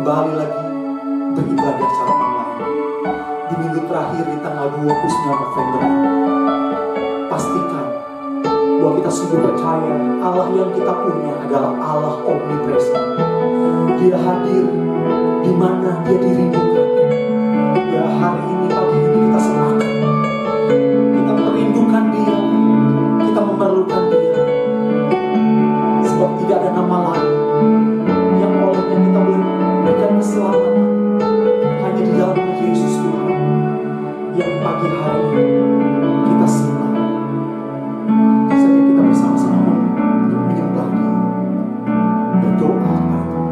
kembali lagi beribadah secara online di minggu terakhir di tanggal 29 November ini. Pastikan bahwa kita sungguh percaya Allah yang kita punya adalah Allah omnipresent. Dia hadir di mana Dia dirindukan. Ya, hari ini, pagi ini kita sepakat, kita merindukan Dia, kita memerlukan Dia, sebab tidak ada nama lain yang olehnya kita boleh berikan keselamatan, hanya di dalam Yesus Tuhan yang pagi hari ini kita sembah. Saja kita bersama-sama menyembah Dia, berdoa kepada Tuhan.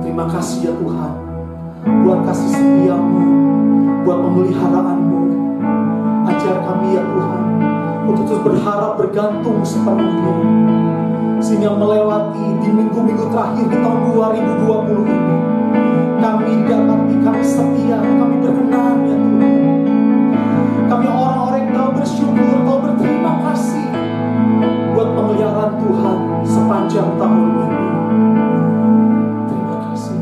Terima kasih ya Tuhan, buat kasih setia-Mu, buat pemeliharaanmu. Ajar kami ya Tuhan untuk terus berharap, bergantung sepenuhnya, sehingga melewati di minggu-minggu terakhir di tahun 2020 ini, kami didapati, kami setia, kami berkenan ya Tuhan. Kami orang-orang yang tahu bersyukur, tahu berterima kasih buat pemeliharaan Tuhan sepanjang tahun ini. Terima kasih.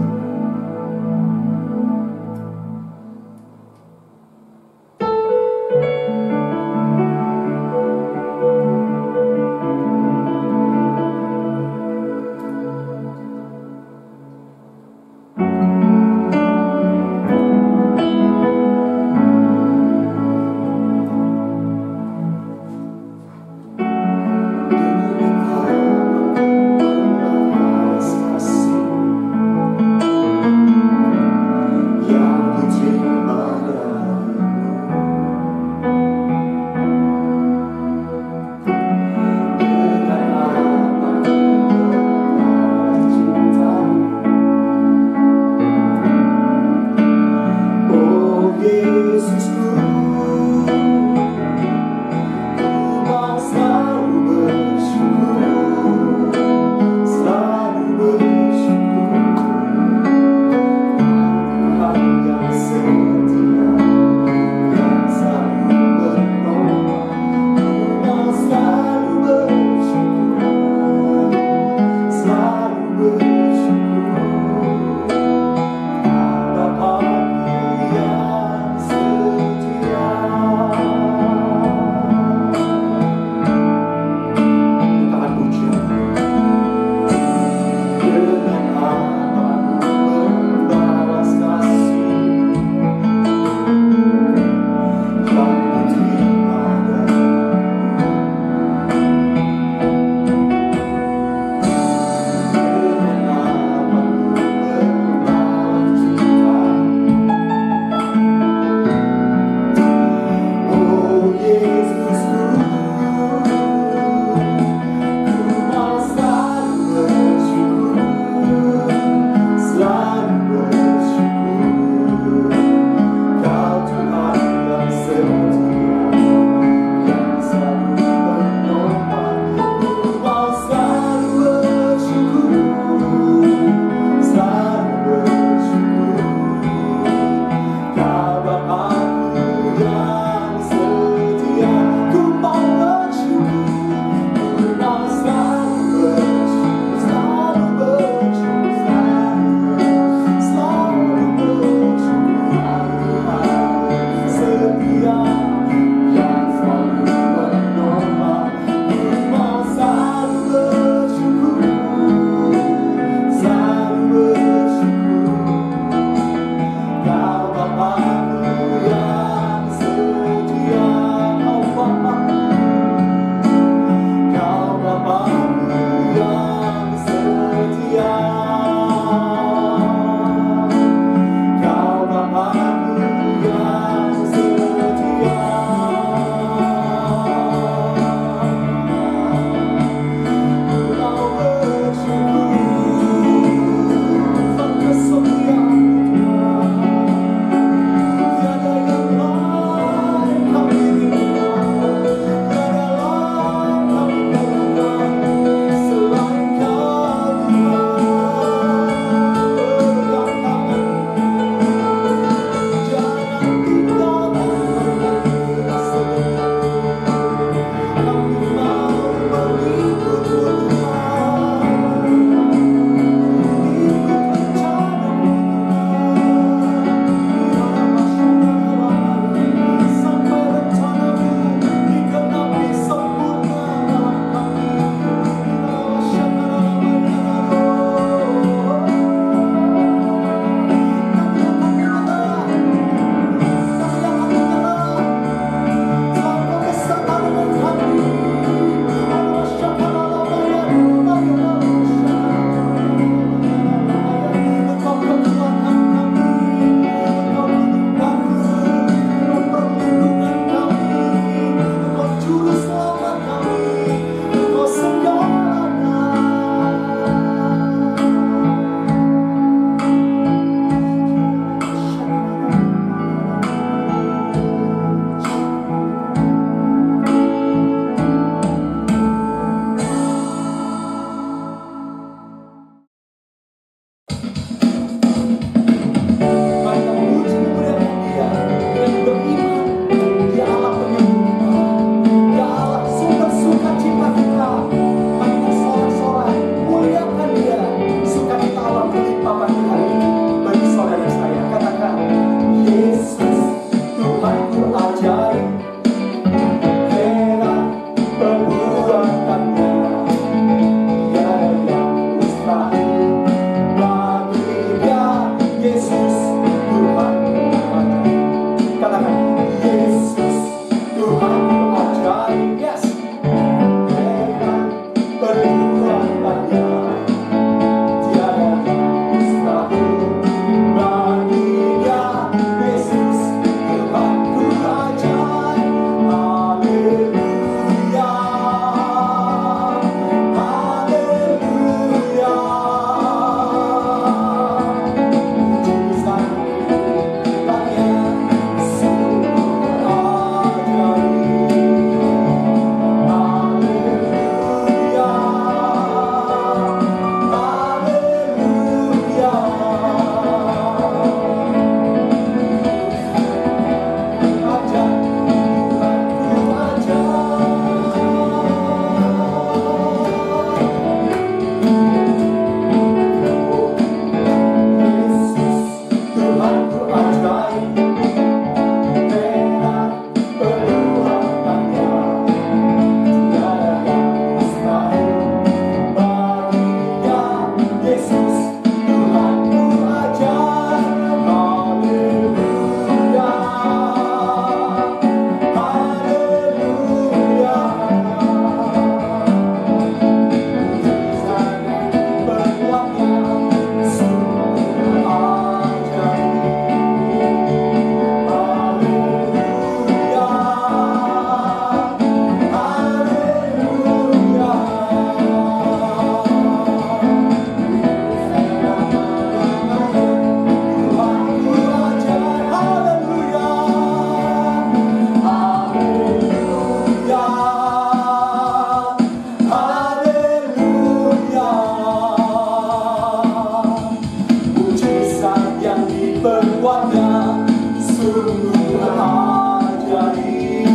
berbuatnya sungguh ajaib.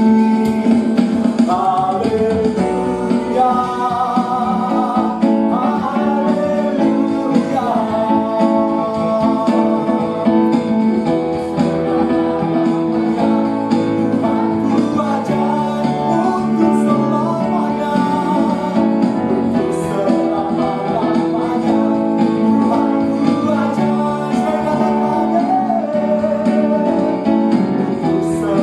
Haleluya, haleluya. Tuhanku ajaib untuk selamanya, untuk selama-lamanya. Tuhanku ajaib, saya katakan, untuk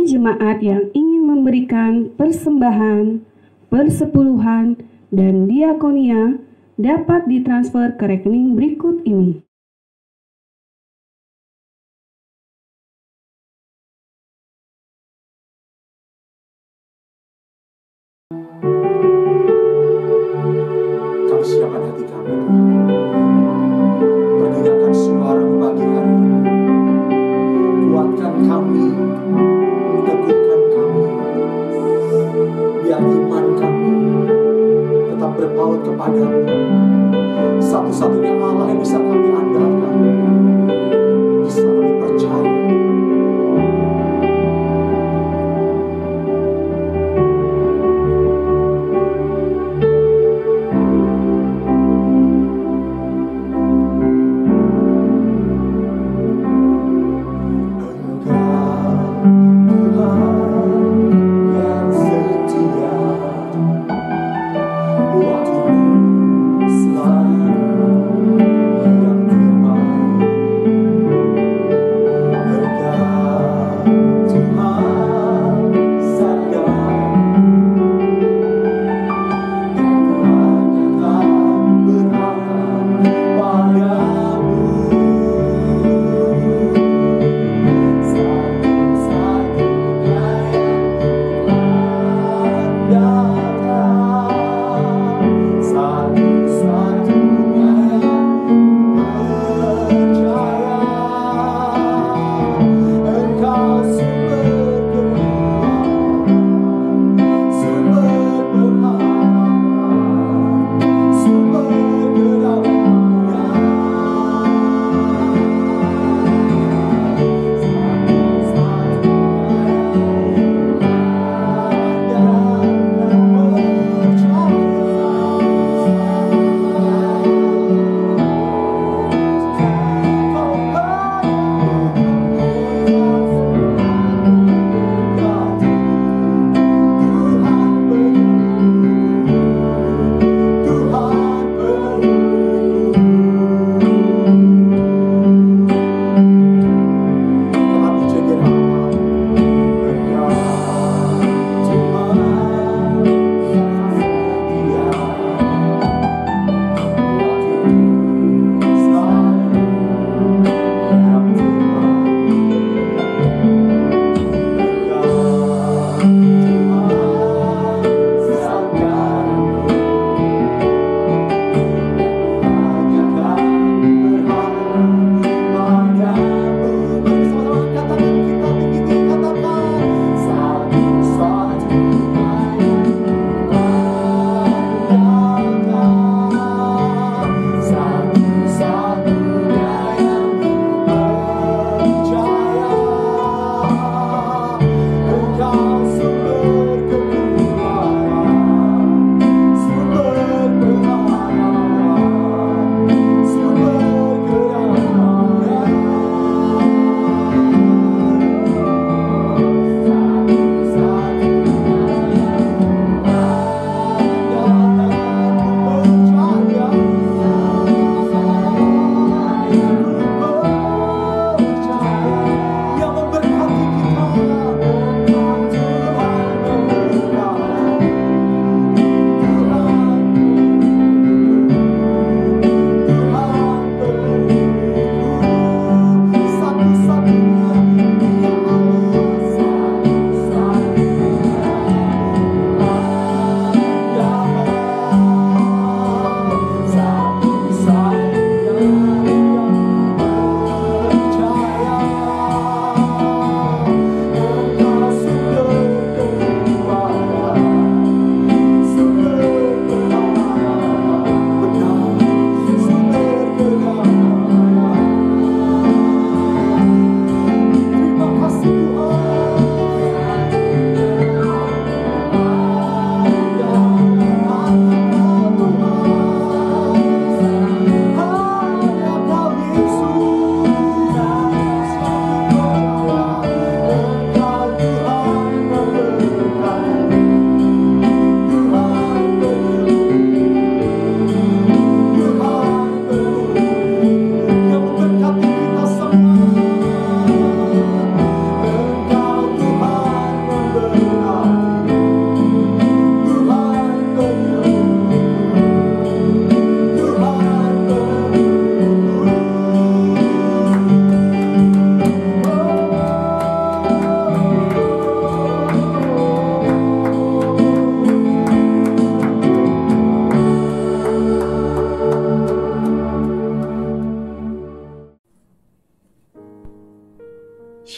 jemaat yang ingin memberikan persembahan, persepuluhan, dan diakonia dapat ditransfer ke rekening berikut ini. Kami siapkan hati kami, mendengarkan suara-Mu pagi hari ini. Kuatkan kami, teguhkan kami, biar iman kami tetap berpaut kepada-Mu. Satu-satunya Allah yang bisa kami andalkan, bisa kami percaya. Waktu-Mu selalu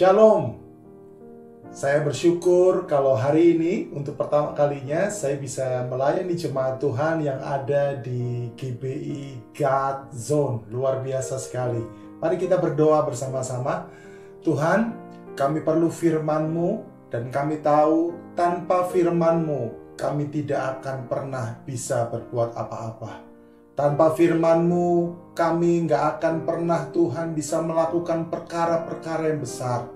Shalom. Saya bersyukur kalau hari ini untuk pertama kalinya saya bisa melayani jemaat Tuhan yang ada di GBI God Zone. Luar biasa sekali. Mari kita berdoa bersama-sama. Tuhan, kami perlu firman-Mu dan kami tahu tanpa firman-Mu kami tidak akan pernah bisa berbuat apa-apa. Tanpa firman-Mu, kami nggak akan pernah Tuhan bisa melakukan perkara-perkara yang besar.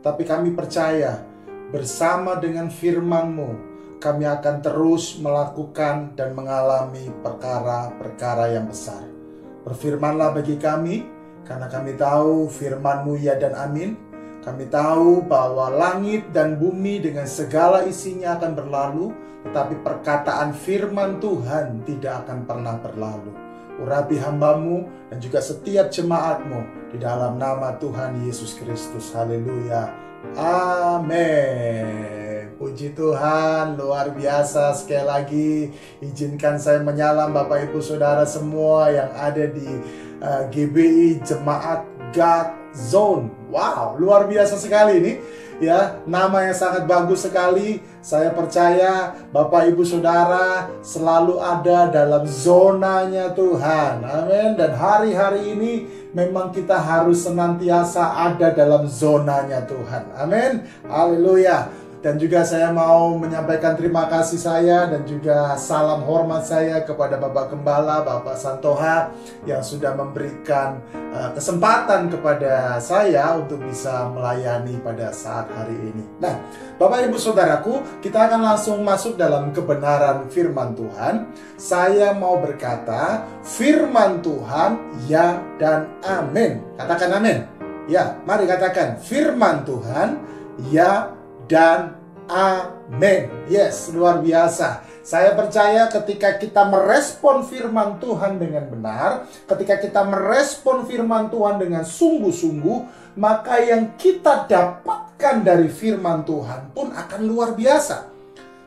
Tapi kami percaya, bersama dengan firman-Mu, kami akan terus melakukan dan mengalami perkara-perkara yang besar. Berfirmanlah bagi kami, karena kami tahu firman-Mu ya dan amin. Kami tahu bahwa langit dan bumi dengan segala isinya akan berlalu, tetapi perkataan firman Tuhan tidak akan pernah berlalu. Urapi hamba-Mu dan juga setiap jemaat-Mu di dalam nama Tuhan Yesus Kristus. Haleluya. Amin. Puji Tuhan, luar biasa. Sekali lagi, izinkan saya menyalam Bapak Ibu Saudara semua yang ada di GBI Jemaat God Zone. Wow, luar biasa sekali ini. Ya, nama yang sangat bagus sekali. Saya percaya Bapak Ibu Saudara selalu ada dalam zonanya Tuhan. Amin. Dan hari-hari ini memang kita harus senantiasa ada dalam zonanya Tuhan. Amin. Haleluya. Dan juga saya mau menyampaikan terima kasih saya dan juga salam hormat saya kepada Bapak Gembala, Bapak Santoha yang sudah memberikan kesempatan kepada saya untuk bisa melayani pada saat hari ini. Nah, Bapak Ibu Saudaraku, kita akan langsung masuk dalam kebenaran firman Tuhan. Saya mau berkata, firman Tuhan ya dan amin. Katakan amin. Ya, mari katakan firman Tuhan ya dan amin. Yes, luar biasa. Saya percaya ketika kita merespon firman Tuhan dengan benar, ketika kita merespon firman Tuhan dengan sungguh-sungguh, maka yang kita dapatkan dari firman Tuhan pun akan luar biasa.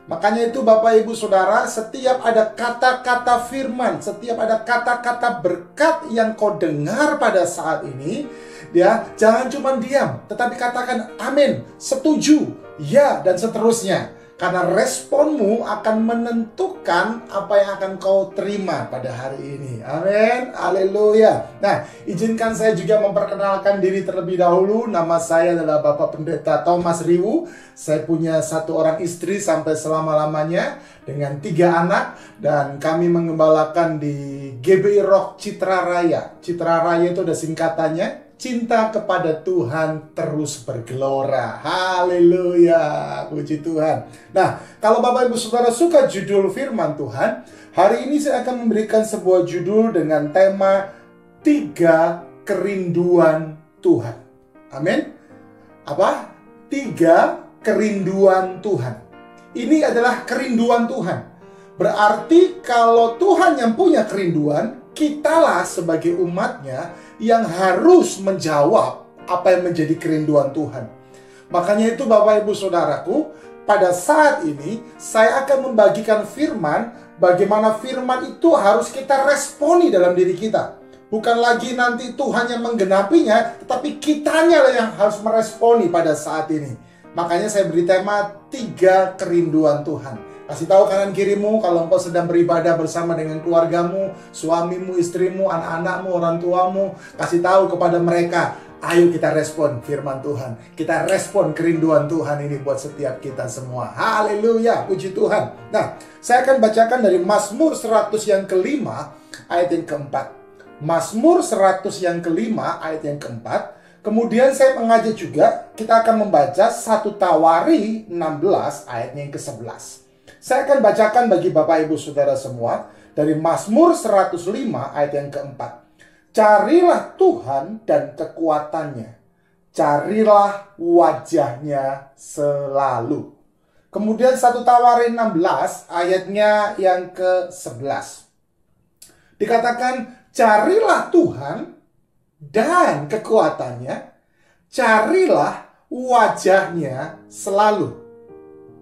Makanya itu Bapak Ibu Saudara, setiap ada kata-kata firman, setiap ada kata-kata berkat yang kau dengar pada saat ini, ya, jangan cuma diam, tetapi katakan amin, setuju, ya, dan seterusnya. Karena responmu akan menentukan apa yang akan kau terima pada hari ini. Amin. Haleluya. Nah, izinkan saya juga memperkenalkan diri terlebih dahulu. Nama saya adalah Bapak Pendeta Thomas Riwu. Saya punya 1 orang istri sampai selama-lamanya dengan 3 anak. Dan kami mengembalakan di GBI Rock Citra Raya. Citra Raya itu ada singkatannya. Cinta kepada Tuhan terus bergelora. Haleluya. Puji Tuhan. Nah, kalau Bapak Ibu Saudara suka judul firman Tuhan, hari ini saya akan memberikan sebuah judul dengan tema 3 kerinduan Tuhan. Amin. Apa? 3 kerinduan Tuhan. Ini adalah kerinduan Tuhan. Berarti kalau Tuhan yang punya kerinduan, kitalah sebagai umatnya yang harus menjawab apa yang menjadi kerinduan Tuhan. Makanya itu Bapak Ibu Saudaraku, pada saat ini saya akan membagikan firman, bagaimana firman itu harus kita responi dalam diri kita. Bukan lagi nanti Tuhan yang menggenapinya, tetapi kitanya yang harus meresponi pada saat ini. Makanya saya beri tema 3 kerinduan Tuhan. Kasih tahu kanan kirimu kalau engkau sedang beribadah bersama dengan keluargamu, suamimu, istrimu, anak-anakmu, orang tuamu. Kasih tahu kepada mereka, ayo kita respon firman Tuhan. Kita respon kerinduan Tuhan ini buat setiap kita semua. Haleluya, puji Tuhan. Nah, saya akan bacakan dari Mazmur 100 yang kelima, ayat yang keempat. Mazmur 100 yang kelima, ayat yang keempat. Kemudian saya mengajak juga, kita akan membaca 1 Tawari 16, ayatnya yang ke-11. Saya akan bacakan bagi Bapak Ibu Saudara semua dari Mazmur 105 ayat yang keempat. Carilah Tuhan dan kekuatannya. Carilah wajahnya selalu. Kemudian 1 Tawari 16 ayatnya yang ke-11. Dikatakan, carilah Tuhan dan kekuatannya. Carilah wajahnya selalu.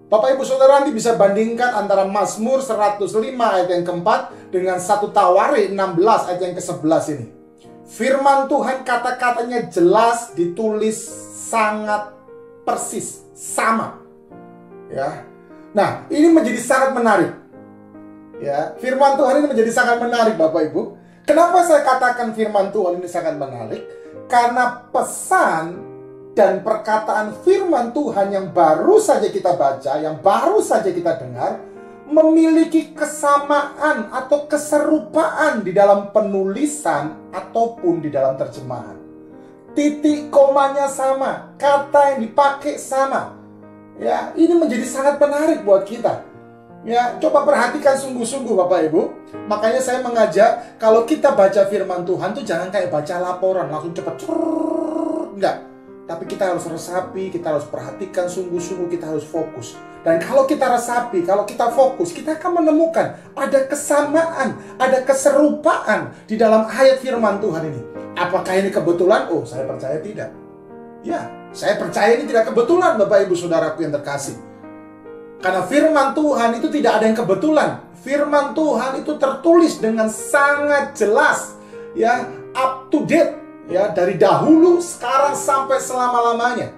Bapak Ibu Saudara, nanti bisa bandingkan antara Mazmur 105 ayat yang keempat dengan 1 Tawari 16 ayat yang ke-11 ini. Firman Tuhan kata-katanya jelas ditulis sangat persis, sama. Ya. Nah, ini menjadi sangat menarik. Ya, firman Tuhan ini menjadi sangat menarik, Bapak Ibu. Kenapa saya katakan firman Tuhan ini sangat menarik? Karena pesan dan perkataan firman Tuhan yang baru saja kita baca, yang baru saja kita dengar, memiliki kesamaan atau keserupaan di dalam penulisan ataupun di dalam terjemahan. Titik komanya sama, kata yang dipakai sama. Ya, ini menjadi sangat menarik buat kita. Ya, coba perhatikan sungguh-sungguh Bapak Ibu. Makanya saya mengajak kalau kita baca firman Tuhan tuh jangan kayak baca laporan langsung cepat. Enggak. Tapi kita harus resapi, kita harus perhatikan sungguh-sungguh, kita harus fokus. Dan kalau kita resapi, kalau kita fokus, kita akan menemukan ada kesamaan, ada keserupaan di dalam ayat firman Tuhan ini. Apakah ini kebetulan? Oh, saya percaya tidak. Ya, saya percaya ini tidak kebetulan, Bapak Ibu Saudaraku yang terkasih. Karena firman Tuhan itu tidak ada yang kebetulan. Firman Tuhan itu tertulis dengan sangat jelas, ya, up to date. Ya, dari dahulu, sekarang, sampai selama-lamanya.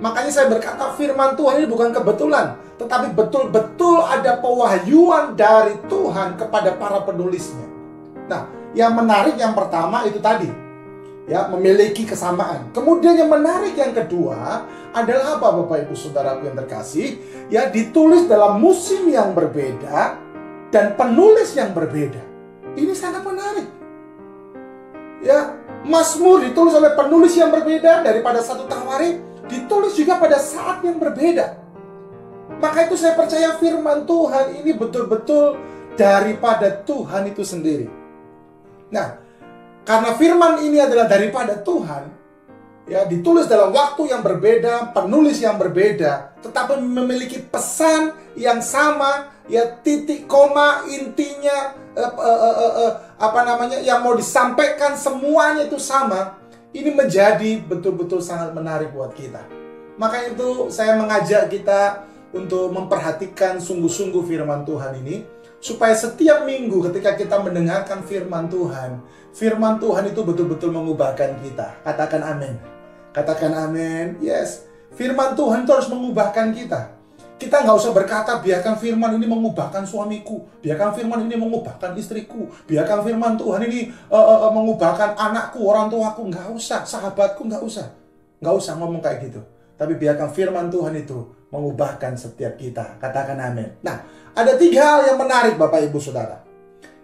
Makanya saya berkata firman Tuhan ini bukan kebetulan, tetapi betul-betul ada pewahyuan dari Tuhan kepada para penulisnya. Nah, yang menarik yang pertama itu tadi, ya, memiliki kesamaan. Kemudian yang menarik yang kedua adalah apa, Bapak Ibu Saudaraku yang terkasih? Ya, ditulis dalam musim yang berbeda dan penulis yang berbeda. Ini sangat menarik. Ya, Mazmur ditulis oleh penulis yang berbeda daripada satu Tawarikh, ditulis juga pada saat yang berbeda. Maka itu saya percaya firman Tuhan ini betul-betul daripada Tuhan itu sendiri. Nah, karena firman ini adalah daripada Tuhan, ya, ditulis dalam waktu yang berbeda, penulis yang berbeda, tetapi memiliki pesan yang sama, ya, titik koma intinya, yang mau disampaikan semuanya itu sama. Ini menjadi betul-betul sangat menarik buat kita. Maka itu saya mengajak kita untuk memperhatikan sungguh-sungguh firman Tuhan ini, supaya setiap minggu ketika kita mendengarkan firman Tuhan itu betul-betul mengubahkan kita. Katakan amin. Katakan amin. Yes, firman Tuhan itu harus mengubahkan kita. Kita nggak usah berkata, biarkan firman ini mengubahkan suamiku, biarkan firman ini mengubahkan istriku, biarkan firman Tuhan ini mengubahkan anakku, orang tuaku. Nggak usah, sahabatku, nggak usah ngomong kayak gitu. Tapi biarkan firman Tuhan itu mengubahkan setiap kita. Katakan amin. Nah, ada 3 hal yang menarik Bapak Ibu Saudara.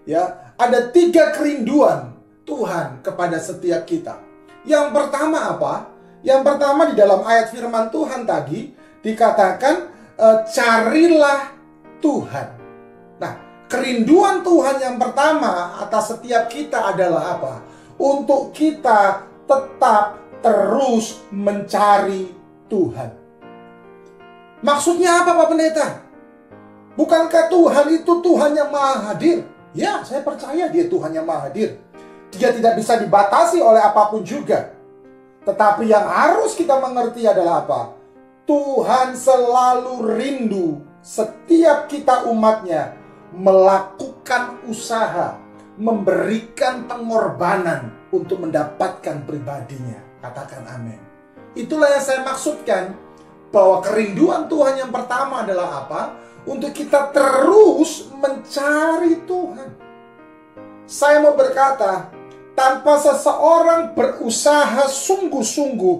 Ya, ada 3 kerinduan Tuhan kepada setiap kita. Yang pertama apa? Yang pertama di dalam ayat firman Tuhan tadi dikatakan, carilah Tuhan. Nah, kerinduan Tuhan yang pertama atas setiap kita adalah apa? Untuk kita tetap terus mencari Tuhan. Maksudnya apa, Pak Pendeta? Bukankah Tuhan itu Tuhan yang maha hadir? Ya, saya percaya dia Tuhan yang maha hadir. Dia tidak bisa dibatasi oleh apapun juga. Tetapi yang harus kita mengerti adalah apa? Tuhan selalu rindu setiap kita umatnya melakukan usaha, memberikan pengorbanan untuk mendapatkan pribadinya. Katakan amin. Itulah yang saya maksudkan, bahwa kerinduan Tuhan yang pertama adalah apa? Untuk kita terus mencari Tuhan. Saya mau berkata, tanpa seseorang berusaha sungguh-sungguh,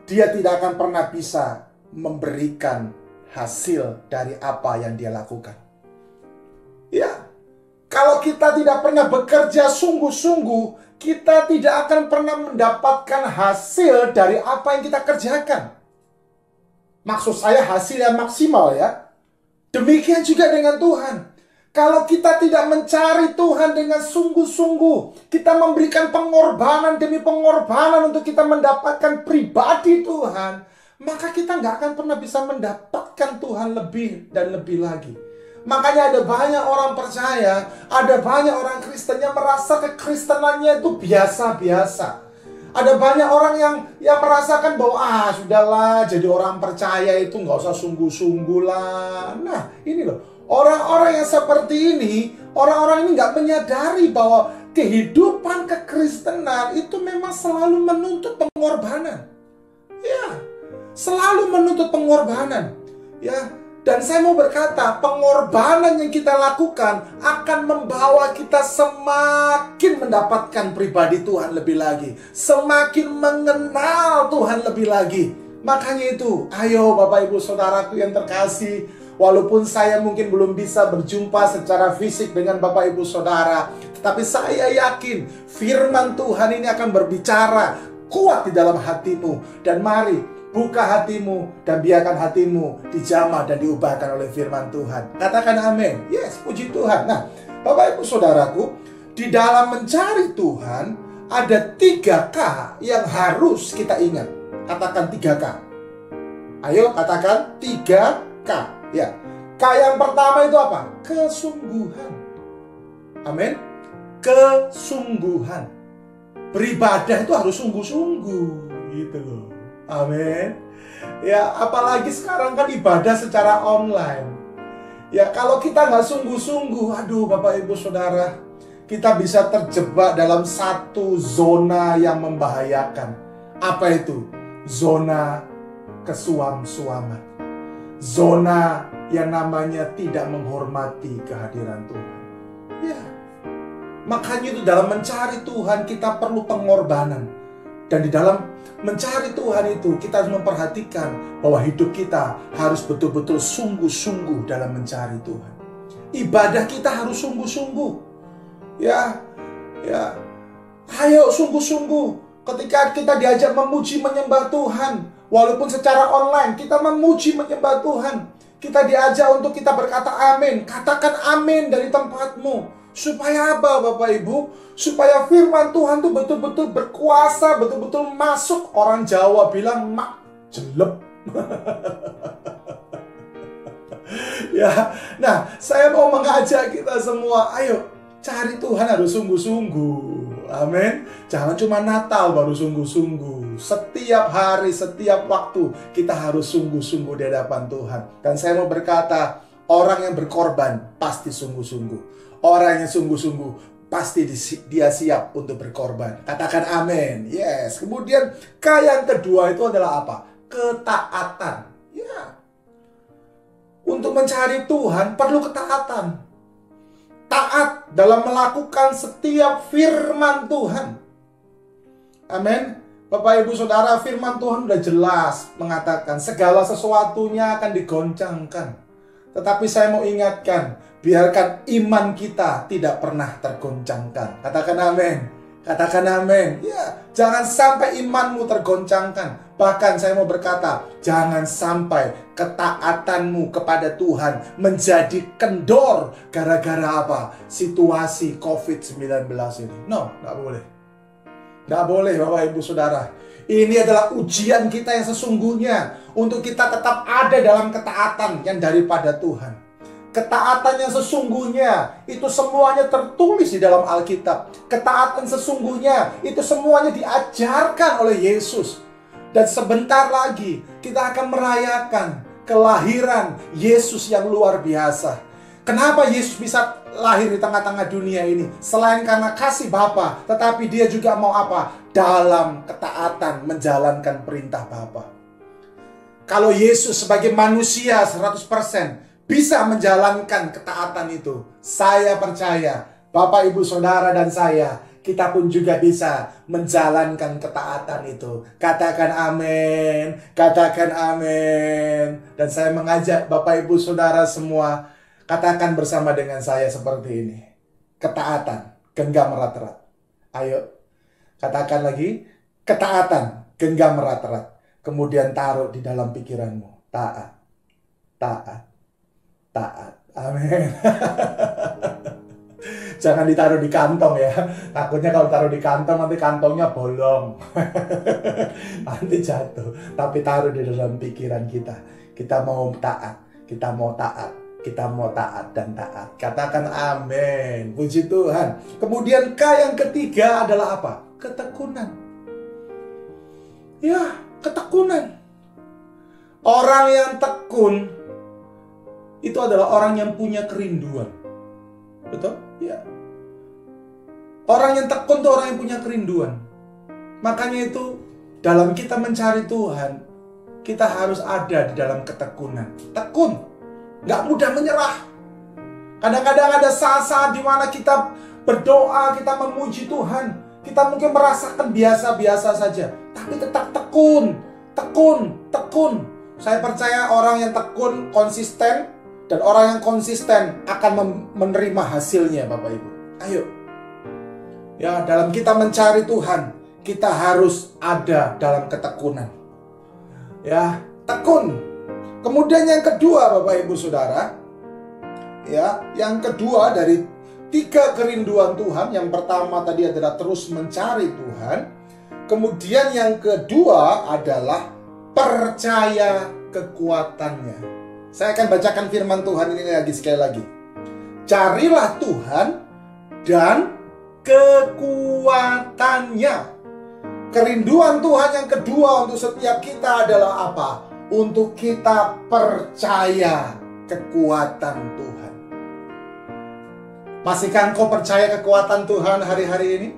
dia tidak akan pernah bisa memberikan hasil dari apa yang dia lakukan. Ya, kalau kita tidak pernah bekerja sungguh-sungguh, kita tidak akan pernah mendapatkan hasil dari apa yang kita kerjakan. Maksud saya hasil yang maksimal, ya. Demikian juga dengan Tuhan. Kalau kita tidak mencari Tuhan dengan sungguh-sungguh, kita memberikan pengorbanan demi pengorbanan untuk kita mendapatkan pribadi Tuhan, maka kita nggak akan pernah bisa mendapatkan Tuhan lebih dan lebih lagi. Makanya ada banyak orang percaya, ada banyak orang Kristen yang merasa kekristenannya itu biasa-biasa. Ada banyak orang yang merasakan bahwa sudahlah, jadi orang percaya itu nggak usah sungguh-sungguh lah. Nah, ini loh, orang-orang yang seperti ini, orang-orang ini nggak menyadari bahwa kehidupan kekristenan itu memang selalu menuntut pengorbanan. Ya, selalu menuntut pengorbanan. Ya, dan saya mau berkata, pengorbanan yang kita lakukan akan membawa kita semakin mendapatkan pribadi Tuhan lebih lagi, semakin mengenal Tuhan lebih lagi. Makanya itu, ayo Bapak Ibu Saudaraku yang terkasih, walaupun saya mungkin belum bisa berjumpa secara fisik dengan Bapak Ibu Saudara, tetapi saya yakin firman Tuhan ini akan berbicara kuat di dalam hatimu. Dan mari buka hatimu dan biarkan hatimu dijamah dan diubahkan oleh firman Tuhan. Katakan amin. Yes, puji Tuhan. Nah, Bapak Ibu Saudaraku, di dalam mencari Tuhan ada 3K yang harus kita ingat. Katakan 3K. Ayo katakan 3K. Ya. K yang pertama itu apa? Kesungguhan. Amin. Kesungguhan. Beribadah itu harus sungguh-sungguh gitu loh. Amin. Ya, apalagi sekarang kan ibadah secara online. Ya, kalau kita nggak sungguh-sungguh, aduh Bapak Ibu Saudara, kita bisa terjebak dalam satu zona yang membahayakan. Apa itu? Zona kesuam-suaman. Zona yang namanya tidak menghormati kehadiran Tuhan. Ya, makanya itu dalam mencari Tuhan kita perlu pengorbanan. Dan di dalam mencari Tuhan itu kita harus memperhatikan bahwa hidup kita harus betul-betul sungguh-sungguh dalam mencari Tuhan. Ibadah kita harus sungguh-sungguh. Ya, ya. Ayo sungguh-sungguh. Ketika kita diajak memuji menyembah Tuhan, walaupun secara online kita memuji menyembah Tuhan, kita diajak untuk kita berkata amin. Katakan amin dari tempatmu. Supaya apa Bapak Ibu? Supaya firman Tuhan itu betul-betul berkuasa, betul-betul masuk. Orang Jawa bilang mak jelep. Ya, nah saya mau mengajak kita semua, ayo cari Tuhan harus sungguh-sungguh. Amin. Jangan cuma Natal baru sungguh-sungguh. Setiap hari, setiap waktu kita harus sungguh-sungguh di hadapan Tuhan. Dan saya mau berkata, orang yang berkorban pasti sungguh-sungguh. Orang yang sungguh-sungguh pasti dia siap untuk berkorban. Katakan amin. Yes. Kemudian K yang kedua itu adalah apa? Ketaatan. Ya. Untuk mencari Tuhan perlu ketaatan. Taat dalam melakukan setiap firman Tuhan. Amin. Bapak Ibu Saudara, firman Tuhan sudah jelas mengatakan segala sesuatunya akan digoncangkan. Tetapi saya mau ingatkan, biarkan iman kita tidak pernah tergoncangkan. Katakan amin. Katakan amin. Ya, jangan sampai imanmu tergoncangkan. Bahkan saya mau berkata, jangan sampai ketaatanmu kepada Tuhan menjadi kendor gara-gara apa? Situasi COVID-19 ini. No, nggak boleh. Nggak boleh Bapak Ibu Saudara. Ini adalah ujian kita yang sesungguhnya untuk kita tetap ada dalam ketaatan yang daripada Tuhan. Ketaatan yang sesungguhnya itu semuanya tertulis di dalam Alkitab. Ketaatan sesungguhnya itu semuanya diajarkan oleh Yesus. Dan sebentar lagi kita akan merayakan kelahiran Yesus yang luar biasa. Kenapa Yesus bisa lahir di tengah-tengah dunia ini? Selain karena kasih Bapa, tetapi dia juga mau apa? Dalam ketaatan menjalankan perintah Bapa. Kalau Yesus sebagai manusia 100% bisa menjalankan ketaatan itu, saya percaya Bapak Ibu Saudara dan saya, kita pun juga bisa menjalankan ketaatan itu. Katakan amin. Katakan amin. Dan saya mengajak Bapak Ibu Saudara semua, katakan bersama dengan saya seperti ini. Ketaatan, genggam erat-erat. Ayo, katakan lagi. Ketaatan, genggam erat-erat. Kemudian taruh di dalam pikiranmu. Taat, taat, taat. Amin. Jangan ditaruh di kantong ya. Takutnya kalau taruh di kantong nanti kantongnya bolong. Nanti jatuh. Tapi taruh di dalam pikiran kita. Kita mau taat. Kita mau taat. Kita mau taat dan taat. Katakan amin. Puji Tuhan. Kemudian K yang ketiga adalah apa? Ketekunan. Ya, ketekunan. Orang yang tekun itu adalah orang yang punya kerinduan. Betul? Ya. Orang yang tekun itu orang yang punya kerinduan. Makanya itu dalam kita mencari Tuhan, kita harus ada di dalam ketekunan. Tekun, gak mudah menyerah. Kadang-kadang ada saat-saat di mana kita berdoa, kita memuji Tuhan, kita mungkin merasakan biasa-biasa saja, tapi tetap tekun, tekun, tekun. Saya percaya orang yang tekun, konsisten, dan orang yang konsisten akan menerima hasilnya, Bapak Ibu. Ayo. Ya, dalam kita mencari Tuhan, kita harus ada dalam ketekunan. Ya, tekun. Kemudian yang kedua, Bapak Ibu Saudara, ya, yang kedua dari 3 kerinduan Tuhan. Yang pertama tadi adalah terus mencari Tuhan. Kemudian yang kedua adalah percaya kekuatannya. Saya akan bacakan firman Tuhan ini lagi sekali lagi. Carilah Tuhan dan kekuatannya. Kerinduan Tuhan yang kedua untuk setiap kita adalah apa? Untuk kita percaya kekuatan Tuhan. Masihkah engkau percaya kekuatan Tuhan hari-hari ini?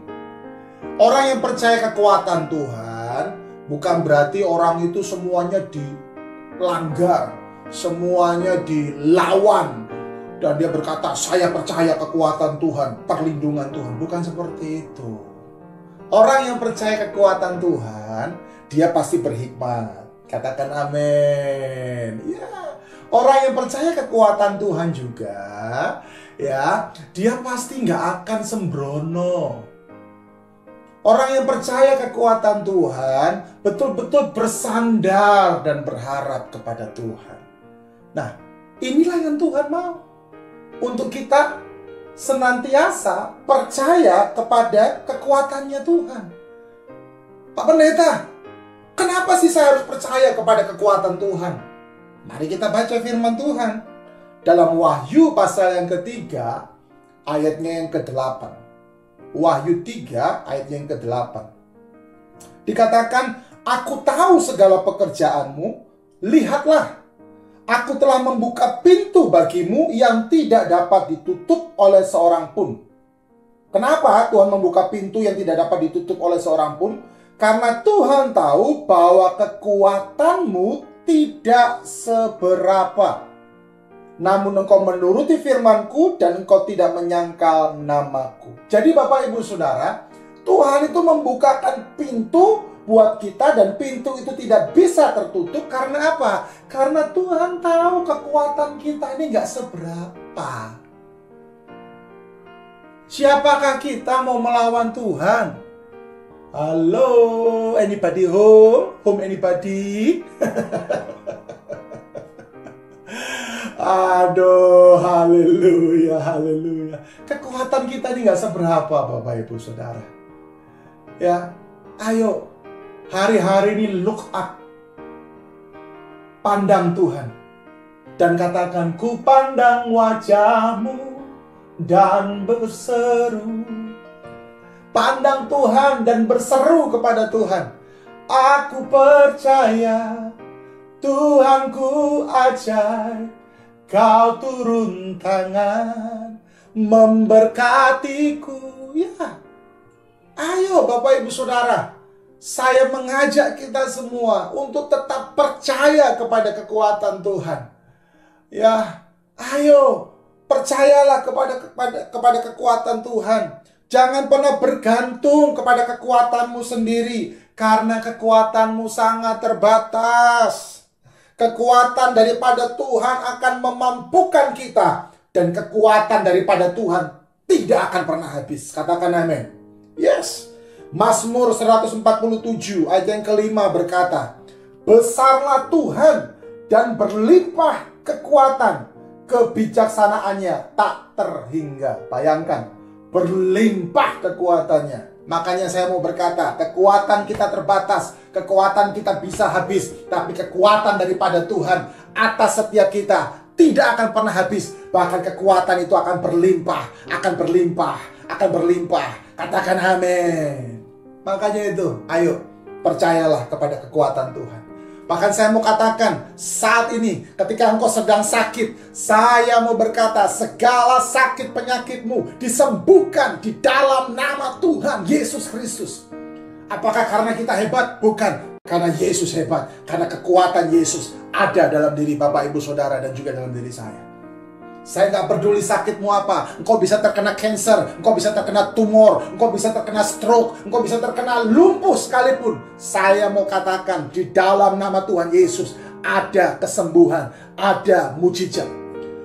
Orang yang percaya kekuatan Tuhan bukan berarti orang itu semuanya dilanggar, semuanya dilawan, dan dia berkata, saya percaya kekuatan Tuhan, perlindungan Tuhan. Bukan seperti itu. Orang yang percaya kekuatan Tuhan, dia pasti berhikmat. Katakan amin. Ya, orang yang percaya kekuatan Tuhan juga, ya, dia pasti nggak akan sembrono. Orang yang percaya kekuatan Tuhan betul-betul bersandar dan berharap kepada Tuhan. Nah, inilah yang Tuhan mau. Untuk kita senantiasa percaya kepada kekuatannya Tuhan. Pak Pendeta, kenapa sih saya harus percaya kepada kekuatan Tuhan? Mari kita baca firman Tuhan. Dalam Wahyu pasal yang ketiga, ayatnya yang ke-8. Wahyu 3 ayat yang ke-8. Dikatakan, aku tahu segala pekerjaanmu, lihatlah, aku telah membuka pintu bagimu yang tidak dapat ditutup oleh seorang pun. Kenapa Tuhan membuka pintu yang tidak dapat ditutup oleh seorang pun? Karena Tuhan tahu bahwa kekuatanmu tidak seberapa. Namun engkau menuruti firmanku dan engkau tidak menyangkal namaku. Jadi Bapak Ibu Saudara, Tuhan itu membukakan pintu buat kita dan pintu itu tidak bisa tertutup. Karena apa? Karena Tuhan tahu kekuatan kita ini gak seberapa. Siapakah kita mau melawan Tuhan? Halo, anybody home? Home anybody? Aduh, haleluya, haleluya. Kekuatan kita ini gak seberapa, Bapak Ibu Saudara. Ya, ayo, hari-hari ini look up. Pandang Tuhan. Dan katakan, ku pandang wajahmu dan berseru. Pandang Tuhan dan berseru kepada Tuhan. Aku percaya, Tuhanku ajaib. Kau turun tangan memberkatiku. Ya, ayo Bapak Ibu Saudara, saya mengajak kita semua untuk tetap percaya kepada kekuatan Tuhan. Ya, ayo percayalah kepada kekuatan Tuhan. Jangan pernah bergantung kepada kekuatanmu sendiri, karena kekuatanmu sangat terbatas. Kekuatan daripada Tuhan akan memampukan kita, dan kekuatan daripada Tuhan tidak akan pernah habis. Katakan amin. Yes. Mazmur 147 ayat yang ke-5 berkata, besarlah Tuhan dan berlimpah kekuatan, kebijaksanaannya tak terhingga. Bayangkan, berlimpah kekuatannya. Makanya saya mau berkata, kekuatan kita terbatas, kekuatan kita bisa habis, tapi kekuatan daripada Tuhan atas setiap kita tidak akan pernah habis. Bahkan kekuatan itu akan berlimpah, akan berlimpah, akan berlimpah. Katakan amin. Makanya itu, ayo percayalah kepada kekuatan Tuhan. Bahkan saya mau katakan, saat ini ketika engkau sedang sakit, saya mau berkata, segala sakit penyakitmu disembuhkan di dalam nama Tuhan Yesus Kristus. Apakah karena kita hebat? Bukan. Karena Yesus hebat, karena kekuatan Yesus ada dalam diri Bapak, Ibu, Saudara, dan juga dalam diri saya. Saya nggak peduli sakitmu apa. Engkau bisa terkena cancer, engkau bisa terkena tumor, engkau bisa terkena stroke, engkau bisa terkena lumpuh sekalipun. Saya mau katakan, di dalam nama Tuhan Yesus ada kesembuhan, ada mujizat.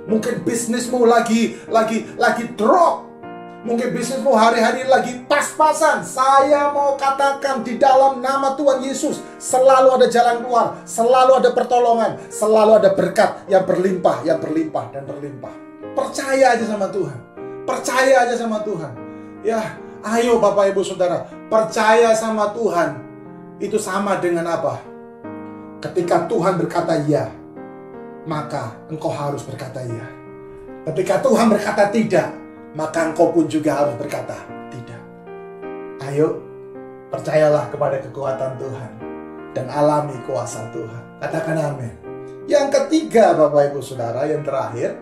Mungkin bisnismu lagi drop. Mungkin bisnismu hari-hari lagi pas-pasan. Saya mau katakan, di dalam nama Tuhan Yesus selalu ada jalan keluar, selalu ada pertolongan, selalu ada berkat yang berlimpah, dan berlimpah. Percaya aja sama Tuhan. Percaya aja sama Tuhan. Ya, ayo Bapak, Ibu, Saudara, percaya sama Tuhan. Itu sama dengan apa? Ketika Tuhan berkata ya, maka engkau harus berkata ya. Ketika Tuhan berkata tidak, maka engkau pun juga harus berkata tidak. Ayo, percayalah kepada kekuatan Tuhan dan alami kuasa Tuhan. Katakan amin. Yang ketiga, Bapak, Ibu, Saudara, yang terakhir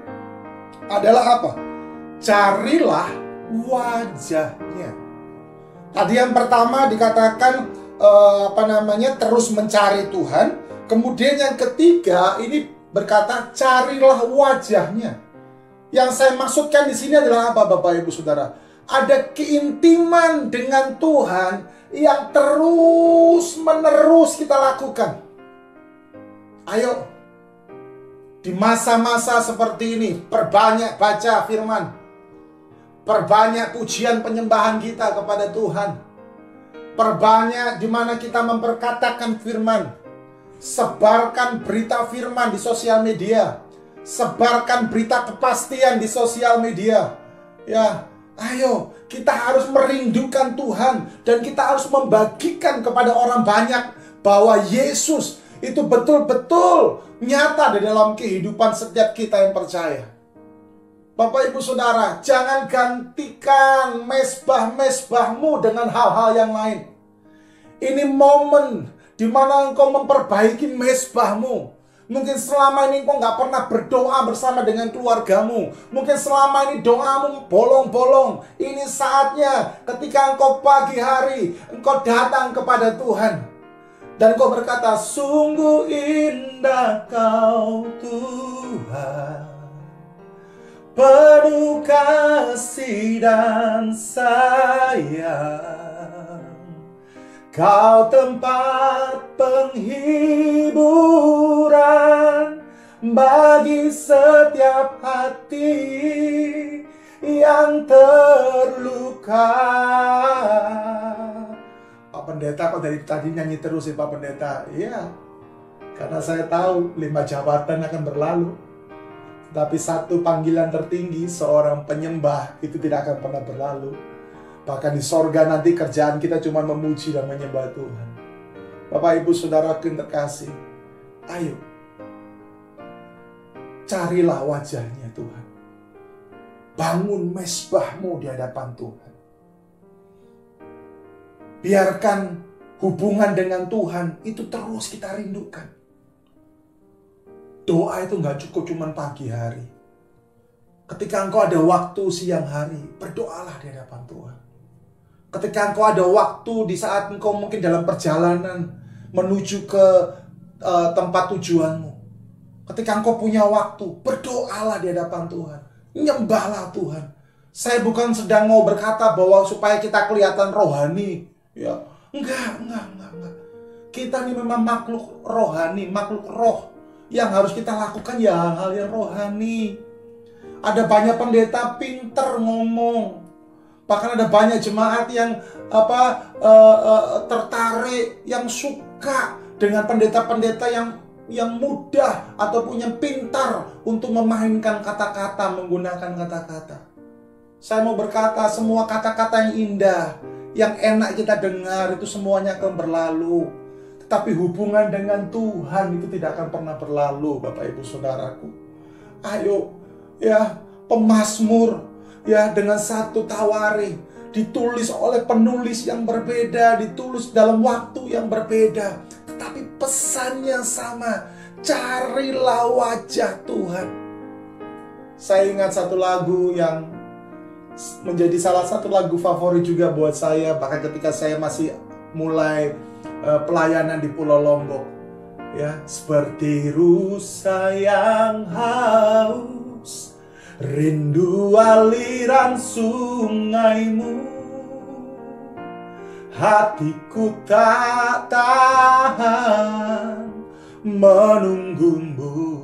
adalah apa? Carilah wajahnya. Tadi yang pertama dikatakan terus mencari Tuhan. Kemudian yang ketiga ini berkata carilah wajahnya. Yang saya maksudkan di sini adalah apa, Bapak, Ibu, Saudara? Ada keintiman dengan Tuhan yang terus-menerus kita lakukan. Ayo, di masa-masa seperti ini, perbanyak baca firman. Perbanyak pujian penyembahan kita kepada Tuhan. Perbanyak di mana kita memperkatakan firman. Sebarkan berita firman di sosial media. Sebarkan berita kepastian di sosial media. Ya, ayo, kita harus merindukan Tuhan dan kita harus membagikan kepada orang banyak bahwa Yesus itu betul-betul nyata di dalam kehidupan setiap kita yang percaya. Bapak, Ibu, Saudara, jangan gantikan mezbah-mezbahmu dengan hal-hal yang lain. Ini momen di mana engkau memperbaiki mezbahmu. Mungkin selama ini engkau nggak pernah berdoa bersama dengan keluargamu. Mungkin selama ini doamu bolong-bolong. Ini saatnya ketika engkau pagi hari, engkau datang kepada Tuhan. Dan engkau berkata, sungguh indah Kau Tuhan, penuh kasih dan sayang. Kau tempat penghiburan bagi setiap hati yang terluka. Pak Pendeta kok dari tadi nyanyi terus ya Pak Pendeta? Iya, karena saya tahu 5 jabatan akan berlalu. Tapi satu panggilan tertinggi seorang penyembah itu tidak akan pernah berlalu. Bahkan di sorga nanti kerjaan kita cuma memuji dan menyembah Tuhan. Bapak, Ibu, Saudara yang terkasih, ayo carilah wajahnya Tuhan. Bangun mezbahmu di hadapan Tuhan. Biarkan hubungan dengan Tuhan itu terus kita rindukan. Doa itu gak cukup cuma pagi hari. Ketika engkau ada waktu siang hari, berdoalah di hadapan Tuhan. Ketika engkau ada waktu di saat engkau mungkin dalam perjalanan menuju ke tempat tujuanmu. Ketika engkau punya waktu, berdoalah di hadapan Tuhan. Nyembahlah Tuhan. Saya bukan sedang mau berkata bahwa supaya kita kelihatan rohani. Ya, enggak. Kita ini memang makhluk rohani, makhluk roh. Yang harus kita lakukan ya hal-hal yang rohani. Ada banyak pendeta pinter ngomong. Bahkan ada banyak jemaat yang tertarik, yang suka dengan pendeta-pendeta yang mudah ataupun yang pintar untuk memainkan kata-kata, menggunakan kata-kata. Saya mau berkata, semua kata-kata yang indah, yang enak kita dengar itu semuanya akan berlalu. Tetapi hubungan dengan Tuhan itu tidak akan pernah berlalu, Bapak, Ibu, Saudaraku. Ayo, ya, pemazmur, ya, dengan satu tawarin, ditulis oleh penulis yang berbeda, ditulis dalam waktu yang berbeda, tetapi pesannya sama. Carilah wajah Tuhan. Saya ingat satu lagu yang menjadi salah satu lagu favorit juga buat saya. Bahkan ketika saya masih mulai pelayanan di Pulau Lombok. Ya, seperti rusa yang haus, rindu aliran sungaimu, hatiku tak tahan menunggumu.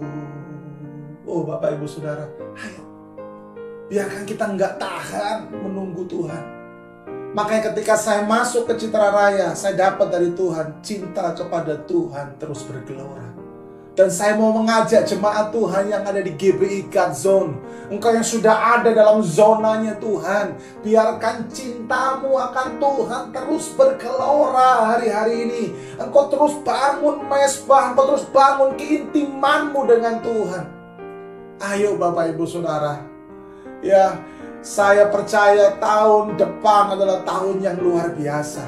Oh Bapak Ibu Saudara, ayo, biarkan kita nggak tahan menunggu Tuhan. Makanya ketika saya masuk ke Citra Raya, saya dapat dari Tuhan cinta kepada Tuhan terus bergelora. Dan saya mau mengajak jemaat Tuhan yang ada di GBI God Zone, engkau yang sudah ada dalam zonanya Tuhan, biarkan cintamu akan Tuhan terus bergelora hari-hari ini. Engkau terus bangun mesbah, engkau terus bangun keintimanmu dengan Tuhan. Ayo Bapak Ibu Saudara, ya, saya percaya tahun depan adalah tahun yang luar biasa.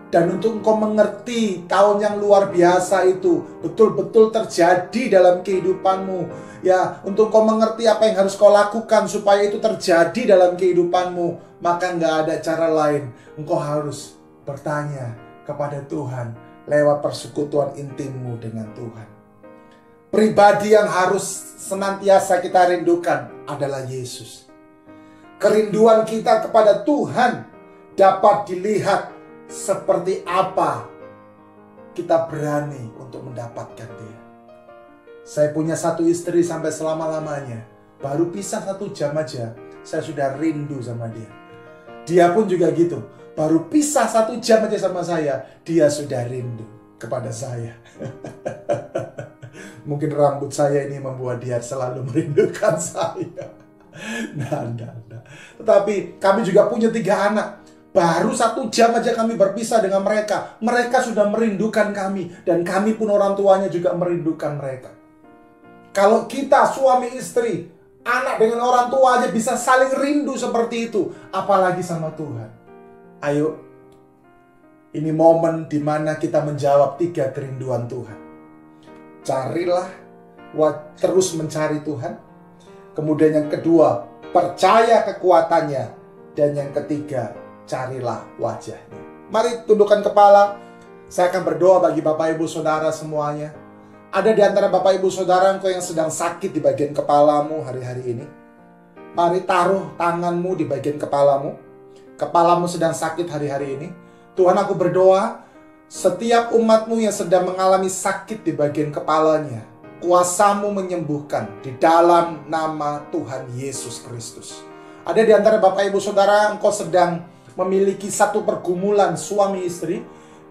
Dan untuk engkau mengerti tahun yang luar biasa itu betul-betul terjadi dalam kehidupanmu. Ya, untuk engkau mengerti apa yang harus kau lakukan supaya itu terjadi dalam kehidupanmu, maka nggak ada cara lain. Engkau harus bertanya kepada Tuhan lewat persekutuan intimmu dengan Tuhan. Pribadi yang harus senantiasa kita rindukan adalah Yesus. Kerinduan kita kepada Tuhan dapat dilihat seperti apa kita berani untuk mendapatkan Dia. Saya punya satu istri sampai selama-lamanya. Baru pisah 1 jam aja, saya sudah rindu sama dia. Dia pun juga gitu. Baru pisah 1 jam aja sama saya, dia sudah rindu kepada saya. Mungkin rambut saya ini membuat dia selalu merindukan saya. Nah. Tetapi kami juga punya 3 anak. Baru 1 jam aja kami berpisah dengan mereka. Mereka sudah merindukan kami. Dan kami pun orang tuanya juga merindukan mereka. Kalau kita suami istri, anak dengan orang tua aja bisa saling rindu seperti itu, apalagi sama Tuhan. Ayo, ini momen dimana kita menjawab 3 kerinduan Tuhan. Carilah, terus mencari Tuhan. Kemudian yang kedua, percaya kekuatannya. Dan yang ketiga, carilah wajahnya. Mari tundukkan kepala. Saya akan berdoa bagi Bapak Ibu Saudara semuanya. Ada di antara Bapak Ibu Saudara engkau yang sedang sakit di bagian kepalamu hari-hari ini. Mari taruh tanganmu di bagian kepalamu. Kepalamu sedang sakit hari-hari ini. Tuhan, aku berdoa setiap umatmu yang sedang mengalami sakit di bagian kepalanya, kuasamu menyembuhkan di dalam nama Tuhan Yesus Kristus. Ada di antara Bapak Ibu Saudara engkau sedang memiliki satu pergumulan suami istri,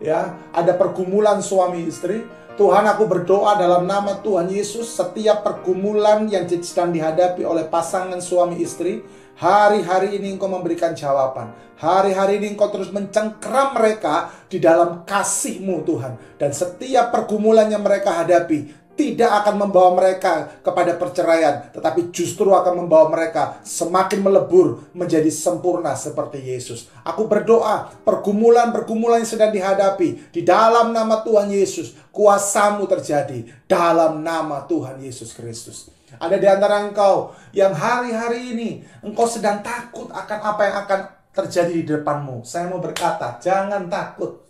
ya, ada pergumulan suami istri. Tuhan, aku berdoa dalam nama Tuhan Yesus, setiap pergumulan yang sedang dihadapi oleh pasangan suami istri, hari-hari ini engkau memberikan jawaban. Hari-hari ini engkau terus mencengkeram mereka di dalam kasih-Mu Tuhan. Dan setiap pergumulan yang mereka hadapi tidak akan membawa mereka kepada perceraian, tetapi justru akan membawa mereka semakin melebur menjadi sempurna seperti Yesus. Aku berdoa pergumulan-pergumulan yang sedang dihadapi di dalam nama Tuhan Yesus, kuasa-Mu terjadi dalam nama Tuhan Yesus Kristus. Ada di antara engkau yang hari-hari ini engkau sedang takut akan apa yang akan terjadi di depanmu. Saya mau berkata, jangan takut.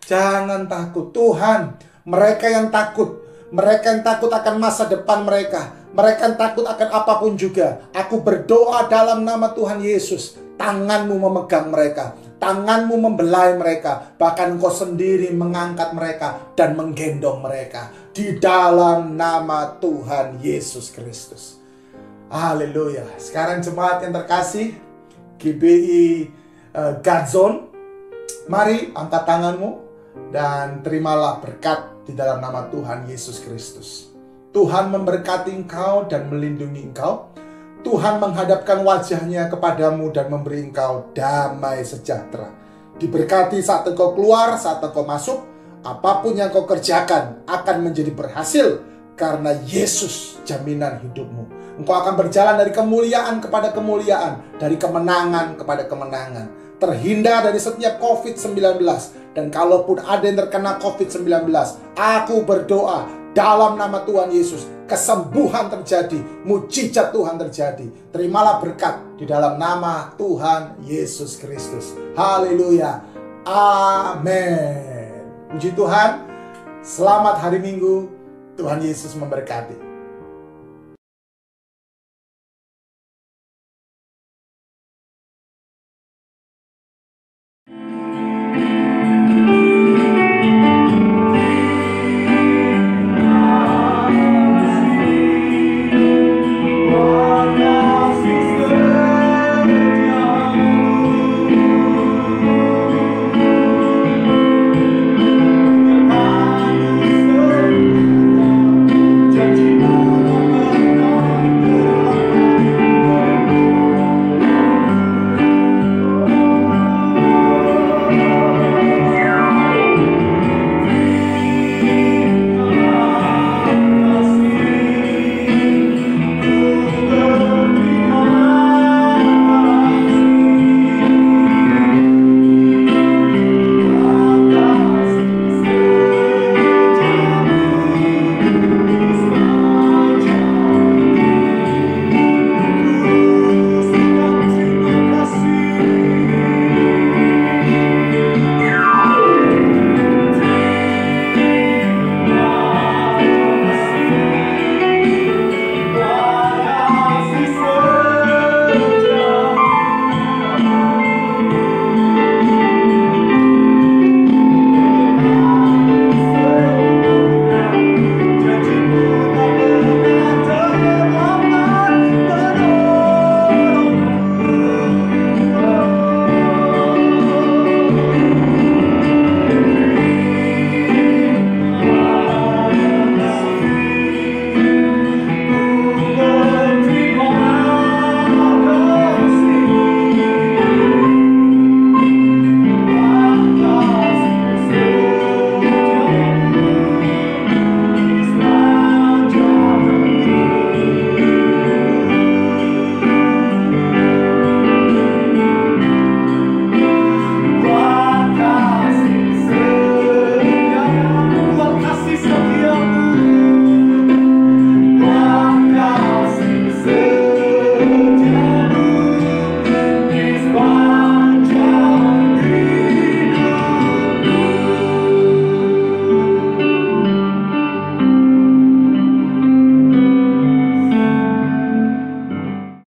Jangan takut. Tuhan, mereka yang takut akan masa depan mereka. Mereka yang takut akan apapun juga. Aku berdoa dalam nama Tuhan Yesus. Tanganmu memegang mereka. Tanganmu membelai mereka. Bahkan engkau sendiri mengangkat mereka dan menggendong mereka. Di dalam nama Tuhan Yesus Kristus. Haleluya. Sekarang jemaat yang terkasih, GBI God Zone, mari angkat tanganmu dan terimalah berkat di dalam nama Tuhan Yesus Kristus. Tuhan memberkati engkau dan melindungi engkau. Tuhan menghadapkan wajahnya kepadamu dan memberi engkau damai sejahtera. Diberkati saat engkau keluar, saat engkau masuk. Apapun yang kau kerjakan akan menjadi berhasil karena Yesus jaminan hidupmu. Engkau akan berjalan dari kemuliaan kepada kemuliaan, dari kemenangan kepada kemenangan. Terhindar dari setiap COVID-19. Dan kalaupun ada yang terkena COVID-19, aku berdoa dalam nama Tuhan Yesus, kesembuhan terjadi, mujizat Tuhan terjadi. Terimalah berkat di dalam nama Tuhan Yesus Kristus. Haleluya. Amin. Puji Tuhan, selamat hari Minggu, Tuhan Yesus memberkati.